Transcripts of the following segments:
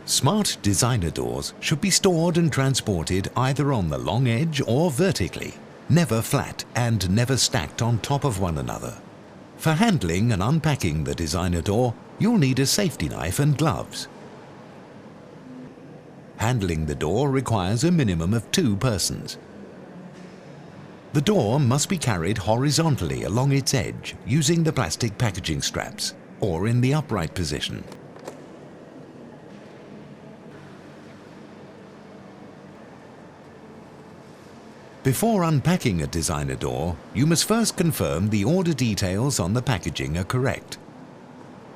Smart designer doors should be stored and transported either on the long edge or vertically, never flat and never stacked on top of one another. For handling and unpacking the designer door, you'll need a safety knife and gloves. Handling the door requires a minimum of 2 persons. The door must be carried horizontally along its edge using the plastic packaging straps or in the upright position. Before unpacking a designer door, you must first confirm the order details on the packaging are correct.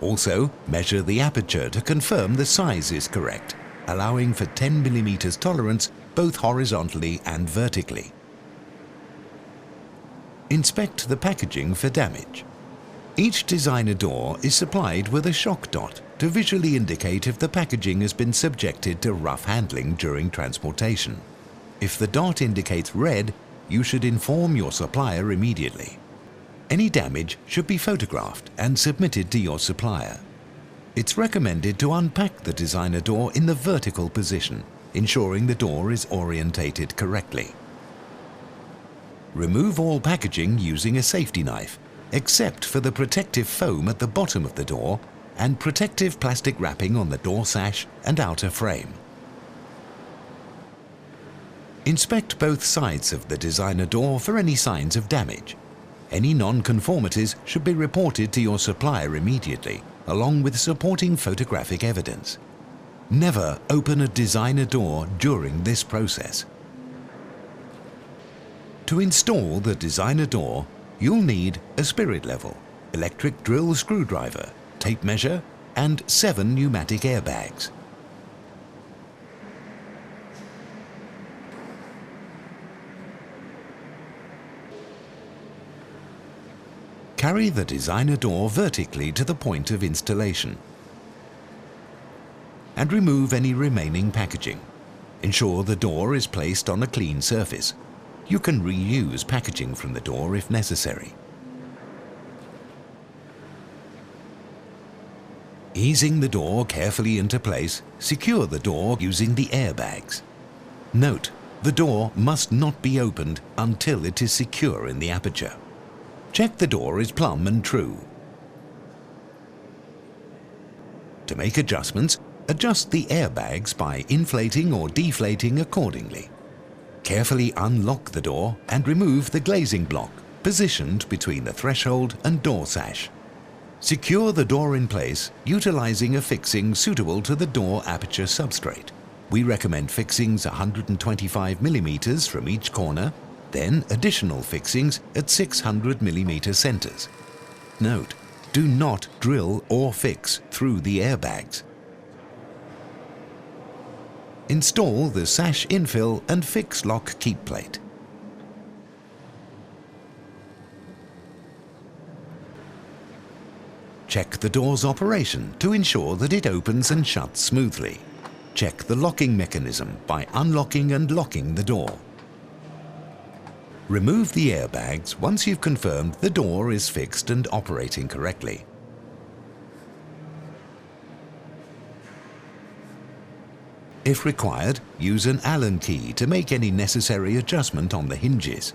Also, measure the aperture to confirm the size is correct, allowing for 10 mm tolerance both horizontally and vertically. Inspect the packaging for damage. Each designer door is supplied with a shock dot to visually indicate if the packaging has been subjected to rough handling during transportation. If the dot indicates red, you should inform your supplier immediately. Any damage should be photographed and submitted to your supplier. It's recommended to unpack the designer door in the vertical position, ensuring the door is orientated correctly. Remove all packaging using a safety knife, except for the protective foam at the bottom of the door and protective plastic wrapping on the door sash and outer frame. Inspect both sides of the designer door for any signs of damage. Any non-conformities should be reported to your supplier immediately, along with supporting photographic evidence. Never open a designer door during this process. To install the designer door, you'll need a spirit level, electric drill screwdriver, tape measure, and 7 pneumatic airbags. Carry the designer door vertically to the point of installation and remove any remaining packaging. Ensure the door is placed on a clean surface. You can reuse packaging from the door if necessary. Easing the door carefully into place, secure the door using the airbags. Note, the door must not be opened until it is secure in the aperture. Check the door is plumb and true. To make adjustments, adjust the airbags by inflating or deflating accordingly. Carefully unlock the door and remove the glazing block positioned between the threshold and door sash. Secure the door in place utilizing a fixing suitable to the door aperture substrate. We recommend fixings 125 mm from each corner, then additional fixings at 600 mm centers. Note, do not drill or fix through the airbags. Install the sash infill and fix lock keep plate. Check the door's operation to ensure that it opens and shuts smoothly. Check the locking mechanism by unlocking and locking the door. Remove the airbags once you've confirmed the door is fixed and operating correctly. If required, use an Allen key to make any necessary adjustment on the hinges.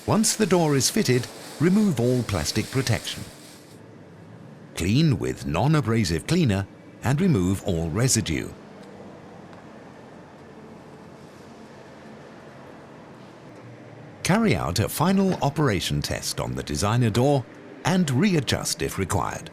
Once the door is fitted, remove all plastic protection. Clean with non-abrasive cleaner and remove all residue. Carry out a final operation test on the designer door and readjust if required.